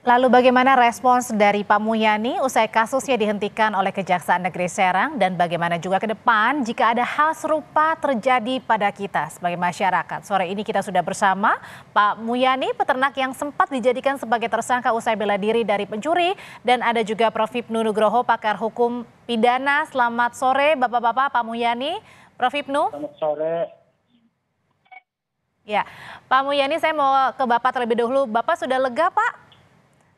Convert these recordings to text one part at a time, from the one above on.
Lalu bagaimana respons dari Pak Mulyani usai kasusnya dihentikan oleh Kejaksaan Negeri Serang dan bagaimana juga ke depan jika ada hal serupa terjadi pada kita sebagai masyarakat. Sore ini kita sudah bersama Pak Mulyani, peternak yang sempat dijadikan sebagai tersangka usai bela diri dari pencuri, dan ada juga Prof. Hipnu Nugroho, pakar hukum pidana. Selamat sore Bapak-bapak, Pak Mulyani, Prof. Hipnu. Selamat sore. Ya, Pak Mulyani, saya mau ke Bapak terlebih dahulu. Bapak sudah lega, Pak?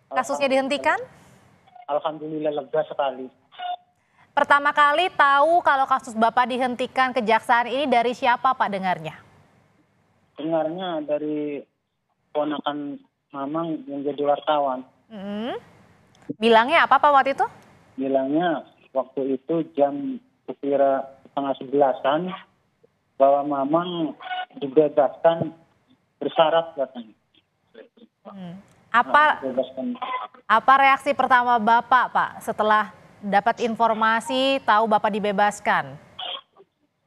Kasusnya dihentikan? Alhamdulillah lega sekali. Pertama kali tahu kalau kasus Bapak dihentikan Kejaksaan ini dari siapa Pak dengarnya? Dengarnya dari ponakan Mamang yang jadi wartawan. Bilangnya apa Pak waktu itu? Bilangnya waktu itu jam kira 10:30 bahwa Mamang dibebaskan bersyarat katanya. Apa reaksi pertama Bapak, Pak, setelah dapat informasi tahu Bapak dibebaskan?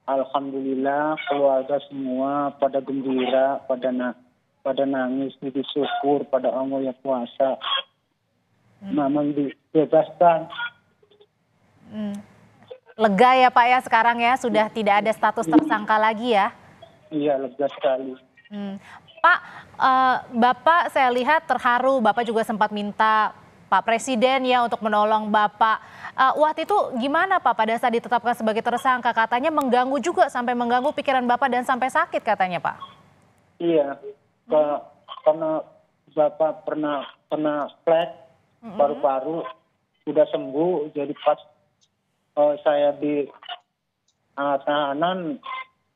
Alhamdulillah keluarga semua pada gembira, pada nangis, puji syukur pada Allah yang kuasa. Mamang dibebaskan. Lega ya Pak ya sekarang ya, sudah tidak ada status tersangka lagi ya? Iya, lega sekali. Pak, Bapak saya lihat terharu, Bapak juga sempat minta Pak Presiden ya untuk menolong Bapak. Waktu itu gimana Pak pada saat ditetapkan sebagai tersangka? Katanya mengganggu juga, sampai mengganggu pikiran Bapak dan sampai sakit katanya Pak. Iya, karena Bapak pernah flek paru-paru, sudah sembuh, jadi pas saya di tahanan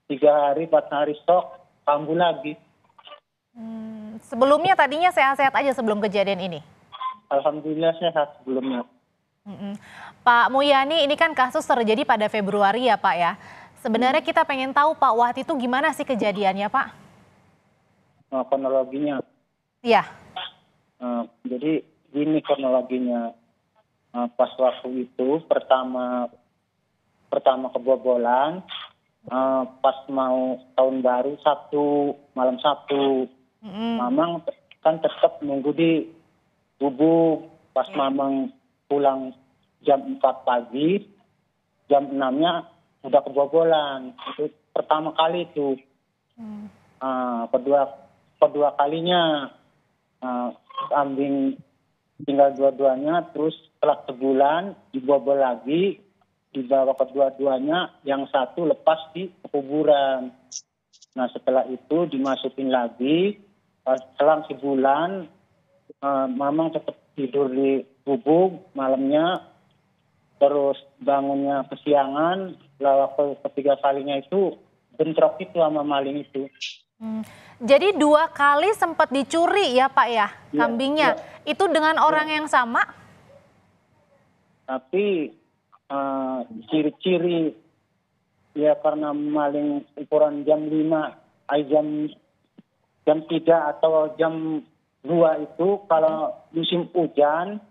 3 hari 4 hari stok kambuh lagi. Sebelumnya tadinya sehat-sehat aja sebelum kejadian ini? Alhamdulillah sehat sebelumnya. Pak Mulyani, ini kan kasus terjadi pada Februari ya Pak ya. Sebenarnya kita pengen tahu Pak, waktu itu gimana sih kejadiannya Pak? Kronologinya. Iya. Jadi gini kronologinya. Pas waktu itu pertama kebobolan, pas mau tahun baru malam Sabtu. Mamang kan tetap nunggu di gubuk. Pas Mamang pulang jam 4 pagi, jam 6-nya udah kebobolan. Itu pertama kali itu. Kedua kalinya kambing tinggal dua-duanya, terus setelah sebulan dibobol lagi, dibawa kedua-duanya, yang satu lepas di kuburan. Nah setelah itu dimasukin lagi, selang sebulan Mamang tetap tidur di gubuk malamnya, terus bangunnya kesiangan, lalu ketiga kalinya itu bentrok itu sama maling itu. Jadi 2 kali sempat dicuri ya Pak ya kambingnya, itu dengan orang yang sama? Tapi ciri-ciri ya karena maling ukuran jam 5, jam 3 atau jam 2 itu kalau musim hujan,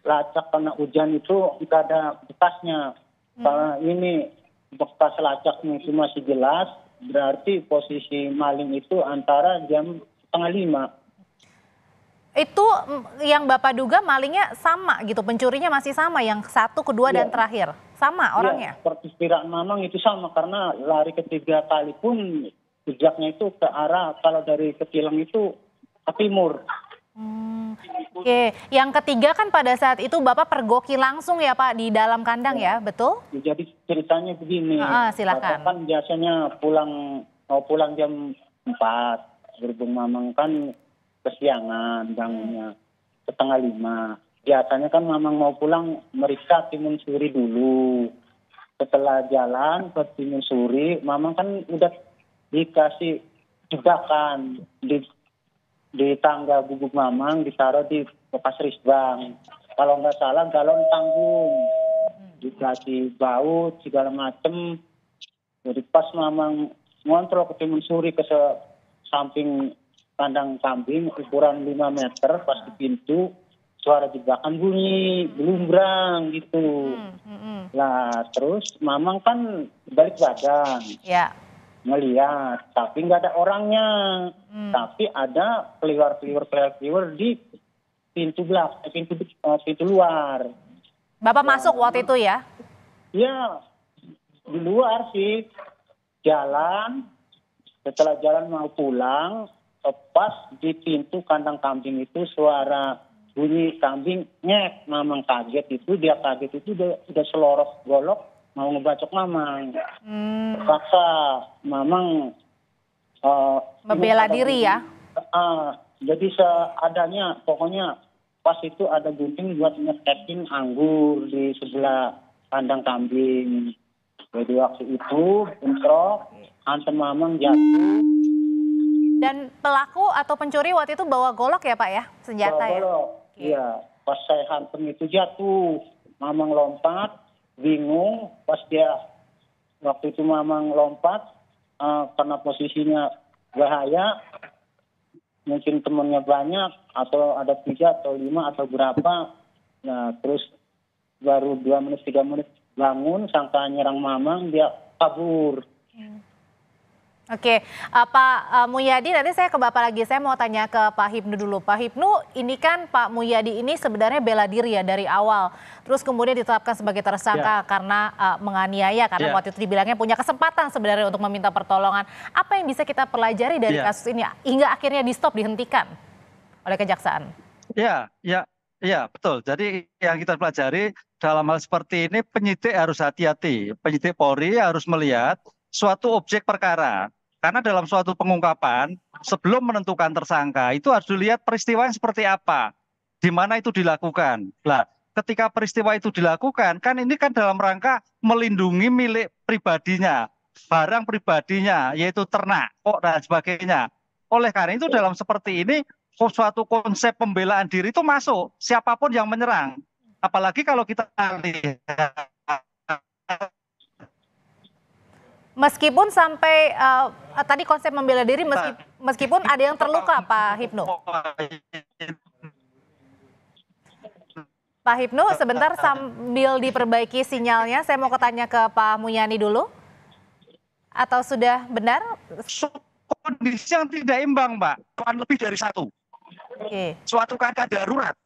lacak karena hujan itu tidak ada bekasnya. Kalau ini bekas lacaknya itu masih jelas, berarti posisi maling itu antara jam 4:30. Itu yang Bapak duga malingnya sama gitu, pencurinya masih sama, yang 1, kedua, dan terakhir? Sama orangnya? Iya, perkiraan Mamang itu sama, karena lari ketiga kali pun jejaknya itu ke arah, kalau dari Ketilang itu ke timur. Oke, yang ketiga kan pada saat itu Bapak pergoki langsung ya Pak di dalam kandang ya, betul? Jadi ceritanya begini, silakan. Bapak kan biasanya pulang jam 4, berhubung Mamang kan kesiangan bangunnya 4:30. Biasanya kan Mamang mau pulang meriksa timun suri dulu. Setelah jalan ke timun suri, Mamang kan udah dikasih jebakan di tangga gubuk Mamang, ditaruh di bekas risbang. Kalau nggak salah galon tanggung, dikasih baut segala macem. Jadi pas Mamang ngontrol ke timun suri ke samping kandang kambing ukuran 5 meter, pas di pintu suara jebakan bunyi belumbrang gitu. Lah terus Mamang kan balik badan. Ya. ngeliat, tapi nggak ada orangnya. Tapi ada keliwar di pintu belakang, pintu luar. Bapak masuk waktu itu ya? Ya, di luar sih, jalan. Setelah jalan mau pulang, pas di pintu kandang kambing itu suara bunyi kambing ngek. Mamang kaget itu, dia kaget itu udah selorok golok mau ngebacok mamang. Terpaksa mamang Membela diri ya? jadi seadanya, pokoknya pas itu ada gunting buat nyetekin anggur di sebelah kandang kambing. Jadi waktu itu bentrok, hantem mamang jatuh. Dan pelaku atau pencuri waktu itu bawa golok ya Pak ya? Senjata ya? Golok. Iya, pas saya hantem itu jatuh. Mamang lompat, bingung. Pas dia waktu itu mamang lompat, karena posisinya bahaya, mungkin temennya banyak, atau ada 3 atau 5 atau berapa. Nah, terus baru 2 menit, 3 menit bangun, sangka nyerang mamang, dia kabur. Oke, Pak Mulyadi, nanti saya ke Bapak lagi. Saya mau tanya ke Pak Hipnu dulu. Pak Hipnu, ini kan Pak Mulyadi ini sebenarnya bela diri ya dari awal. Terus kemudian ditetapkan sebagai tersangka karena menganiaya, karena waktu itu dibilangnya punya kesempatan sebenarnya untuk meminta pertolongan. Apa yang bisa kita pelajari dari kasus ini hingga akhirnya di-stop, dihentikan oleh kejaksaan? Ya, betul. Jadi yang kita pelajari dalam hal seperti ini, penyidik harus hati-hati. Penyidik Polri harus melihat suatu objek perkara. Karena dalam suatu pengungkapan, sebelum menentukan tersangka, itu harus dilihat peristiwanya seperti apa. Di mana itu dilakukan. Nah, ketika peristiwa itu dilakukan, kan ini kan dalam rangka melindungi milik pribadinya, barang pribadinya, yaitu ternak, kok, dan sebagainya. Oleh karena itu dalam seperti ini, suatu konsep pembelaan diri itu masuk, siapapun yang menyerang. Apalagi kalau kita lihat Meskipun sampai tadi konsep membela diri, meskipun ada yang terluka, Pak Hipnu. Pak Hipnu, sebentar sambil diperbaiki sinyalnya, saya mau tanya ke Pak Mulyani dulu. Atau sudah benar? Kondisi yang tidak imbang, Mbak. Bukan lebih dari satu. Suatu keadaan darurat.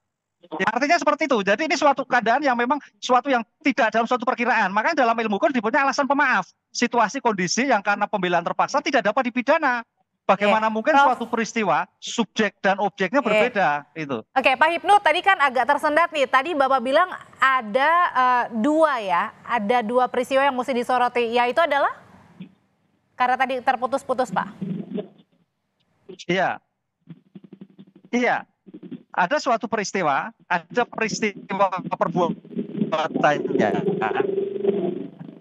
Ya, artinya seperti itu. Jadi ini suatu keadaan yang memang suatu yang tidak dalam suatu perkiraan. Makanya dalam ilmu hukum disebutnya alasan pemaaf. Situasi kondisi yang karena pembelaan terpaksa tidak dapat dipidana. Bagaimana mungkin suatu peristiwa, subjek dan objeknya berbeda itu. Oke, Pak Hipnu, tadi kan agak tersendat nih. Tadi Bapak bilang ada 2 ya, ada 2 peristiwa yang mesti disoroti. Yaitu adalah karena tadi terputus-putus, Pak. Iya. Ada suatu peristiwa, ada peristiwa perbuatannya,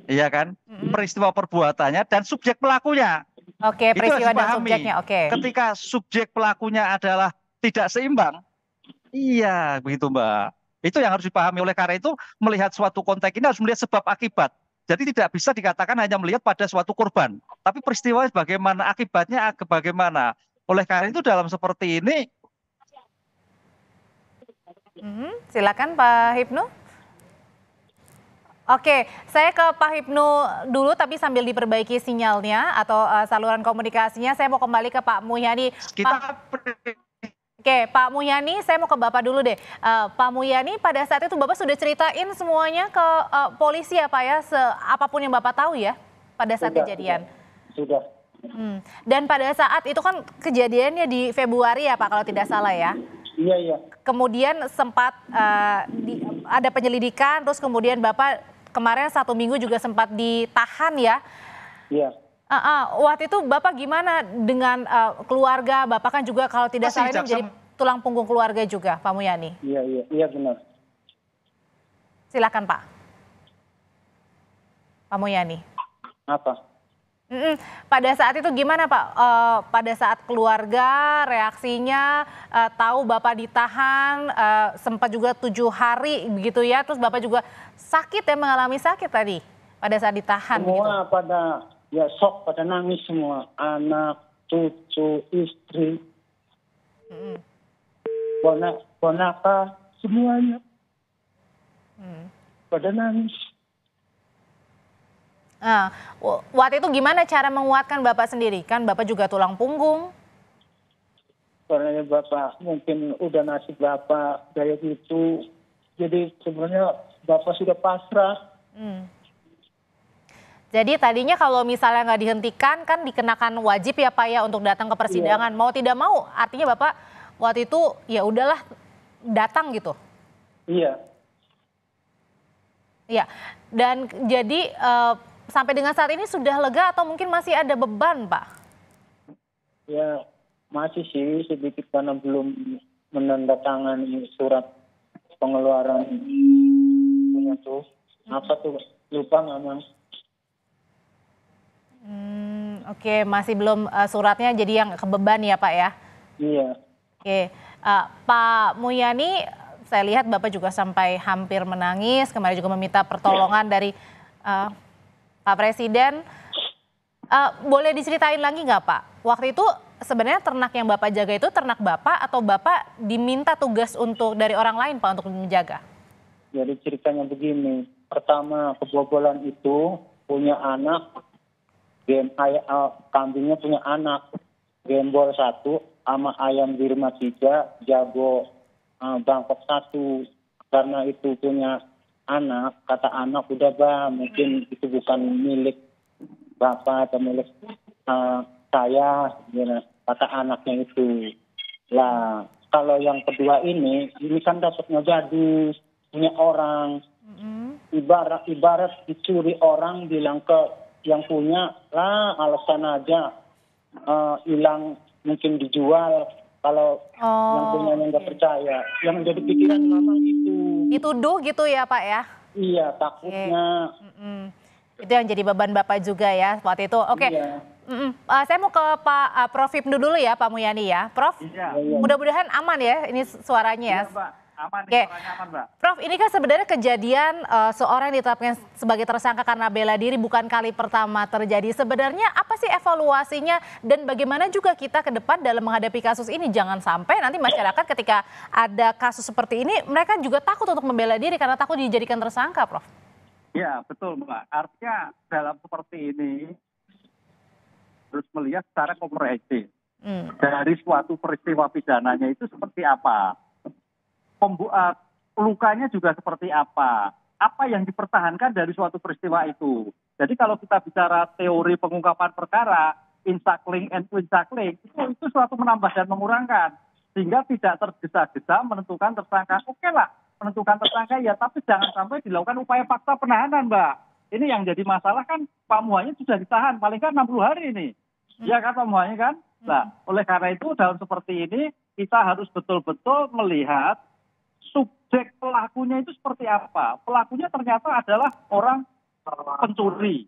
iya kan? Peristiwa perbuatannya dan subjek pelakunya. Oke, peristiwa dan subjeknya, oke. Ketika subjek pelakunya adalah tidak seimbang, iya begitu Mbak. Itu yang harus dipahami. Oleh karena itu melihat suatu konteks ini harus melihat sebab akibat. Jadi tidak bisa dikatakan hanya melihat pada suatu korban, tapi peristiwa bagaimana, akibatnya bagaimana. Oleh karena itu dalam seperti ini, silakan Pak Hipnu. Oke, saya ke Pak Hipnu dulu tapi sambil diperbaiki sinyalnya atau saluran komunikasinya. Saya mau kembali ke Pak Mulyani. Oke, Pak Mulyani, saya mau ke Bapak dulu deh. Pak Mulyani, pada saat itu Bapak sudah ceritain semuanya ke polisi ya Pak ya, apapun yang Bapak tahu ya pada saat kejadian? Sudah. Dan pada saat itu kan kejadiannya di Februari ya Pak kalau tidak salah ya? Iya. Kemudian sempat ada penyelidikan, terus kemudian Bapak kemarin 1 minggu juga sempat ditahan ya? Iya. Waktu itu Bapak gimana dengan keluarga? Bapak kan juga kalau tidak salah ini menjadi tulang punggung keluarga juga, Pak Mulyani. Iya benar. Silakan Pak. Pak Mulyani. Apa? Pada saat itu gimana Pak? Pada saat keluarga reaksinya tahu Bapak ditahan, sempat juga 7 hari begitu ya, terus Bapak juga sakit ya, mengalami sakit tadi pada saat ditahan. Semua begitu. pada ya shock, pada nangis semua, anak, cucu, istri, ponaka, semuanya pada nangis. Nah, waktu itu gimana cara menguatkan Bapak sendiri? Kan Bapak juga tulang punggung. Karena Bapak mungkin udah nasib Bapak kayak gitu. Jadi sebenarnya Bapak sudah pasrah. Hmm. Jadi tadinya kalau misalnya nggak dihentikan kan dikenakan wajib ya Pak ya untuk datang ke persidangan. Iya. Mau tidak mau artinya Bapak waktu itu ya udahlah datang gitu. Iya. Iya. Dan jadi sampai dengan saat ini sudah lega atau mungkin masih ada beban Pak? Ya masih sih sedikit karena belum menandatangani surat pengeluaran punya tuh. Apa tuh? Lupa memang. Oke, masih belum suratnya jadi yang kebeban ya Pak ya? Iya. Oke, Pak Mulyani, saya lihat Bapak juga sampai hampir menangis, kemarin juga meminta pertolongan dari Pak Presiden. Boleh diceritain lagi nggak Pak? Waktu itu sebenarnya ternak yang Bapak jaga itu ternak Bapak atau Bapak diminta tugas dari orang lain Pak untuk menjaga? Jadi ceritanya begini. Pertama kebobolan itu punya anak. Kambingnya punya anak, gembol 1 sama ayam di rumah 3, jago Bangkok 1. Karena itu punya anak, kata anak udah mungkin itu bukan milik Bapak atau milik saya, gitu. Kata anaknya itu. Lah kalau yang kedua ini kan dapatnya jadi punya orang. Ibarat dicuri orang bilang ke yang punya lah alasan aja hilang mungkin dijual kalau yang punyanya nggak percaya. Yang jadi pikiran memang itu. Dituduh gitu ya Pak ya? Iya takutnya. Itu yang jadi beban Bapak juga ya waktu itu. Oke. Iya. Saya mau ke Pak Prof Hipnu dulu ya Pak Mulyani ya. Prof, Iya. mudah-mudahan aman ya ini suaranya ya. Iya, Mbak. Aman, Oke. suaranya aman, Mbak. Prof, ini kan sebenarnya kejadian seorang yang ditetapkan sebagai tersangka karena bela diri bukan kali pertama terjadi. Sebenarnya apa sih evaluasinya dan bagaimana juga kita ke depan dalam menghadapi kasus ini? Jangan sampai nanti masyarakat ketika ada kasus seperti ini mereka juga takut untuk membela diri karena takut dijadikan tersangka, Prof. Ya, betul, Mbak. Artinya dalam seperti ini harus melihat secara komprehensif. Dari suatu peristiwa pidananya itu seperti apa? Lukanya juga seperti apa yang dipertahankan dari suatu peristiwa itu. Jadi kalau kita bicara teori pengungkapan perkara, insakling and winsakling, itu suatu menambah dan mengurangkan. Sehingga tidak tergesa-gesa menentukan tersangka. Oke lah, menentukan tersangka ya, tapi jangan sampai dilakukan upaya paksa penahanan, Mbak. Ini yang jadi masalah kan Pak Muhaymin sudah ditahan, paling kan 60 hari ini. Ya kan Pak Muhaymin kan? Nah, oleh karena itu dalam seperti ini kita harus betul-betul melihat subjek pelakunya itu seperti apa. Pelakunya ternyata adalah orang pencuri.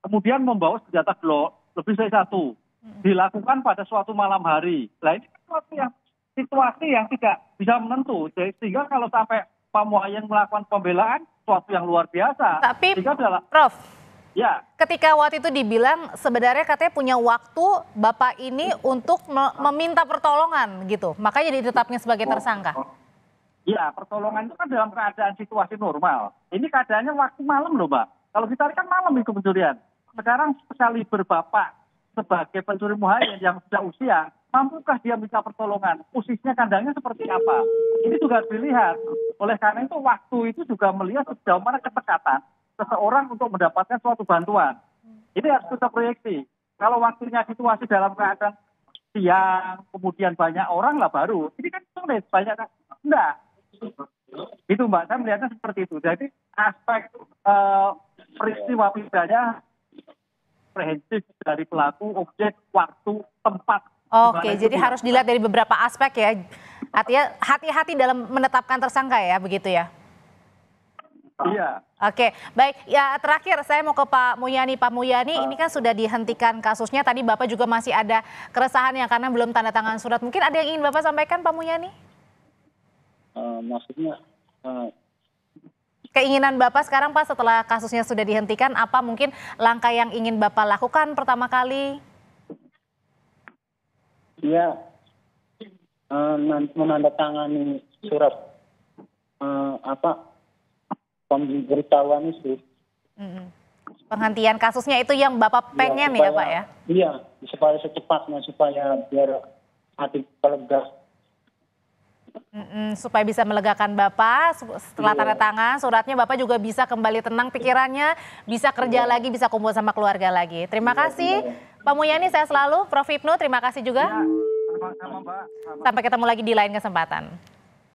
Kemudian membawa senjata Glock lebih dari 1. Dilakukan pada suatu malam hari. Nah ini kan situasi yang tidak bisa menentu. Sehingga kalau sampai Pak Muhaymin melakukan pembelaan, suatu yang luar biasa. Tapi Prof, ya, ketika waktu itu dibilang sebenarnya katanya punya waktu Bapak ini untuk meminta pertolongan gitu. Makanya ditetapkan sebagai tersangka. Ya, pertolongan itu kan dalam keadaan situasi normal. Ini keadaannya waktu malam loh, Mbak. Kalau kita kan malam itu pencurian. Sekarang sekali berbapak sebagai pencuri Muhaymin yang sudah usia, mampukah dia minta pertolongan? Posisinya kandangnya seperti apa? Ini juga harus dilihat. Oleh karena itu waktu itu juga melihat sejauh mana ketekatan seseorang untuk mendapatkan suatu bantuan. Ini harus kita proyeksi. Kalau waktunya situasi dalam keadaan siang, kemudian banyak orang lah baru. Ini kan sulit, banyak kan? Enggak. Itu Mbak, saya melihatnya seperti itu. Jadi aspek peristiwa pidana komprehensif dari pelaku, objek, waktu, tempat. Oke, jadi harus dilihat dari beberapa aspek ya. Artinya hati-hati dalam menetapkan tersangka ya, begitu ya? Iya. Oke, baik. Ya terakhir saya mau ke Pak Mulyani. Pak Mulyani, ini kan sudah dihentikan kasusnya. Tadi Bapak juga masih ada keresahan yang karena belum tanda tangan surat. Mungkin ada yang ingin Bapak sampaikan, Pak Mulyani? Maksudnya keinginan Bapak sekarang Pak setelah kasusnya sudah dihentikan, apa mungkin langkah yang ingin Bapak lakukan pertama kali? ya menandatangani surat pemberitahuan itu. Penghentian kasusnya itu yang Bapak pengen ya Pak ya? Iya, supaya secepatnya, supaya biar hati lega. Supaya bisa melegakan Bapak, setelah tanda tangan suratnya Bapak juga bisa kembali tenang pikirannya, bisa kerja lagi, bisa kumpul sama keluarga lagi. Terima kasih Pak Mulyani, saya selalu. Prof Hipnu, terima kasih juga. Sama-sama, Mbak. Sampai ketemu lagi di lain kesempatan.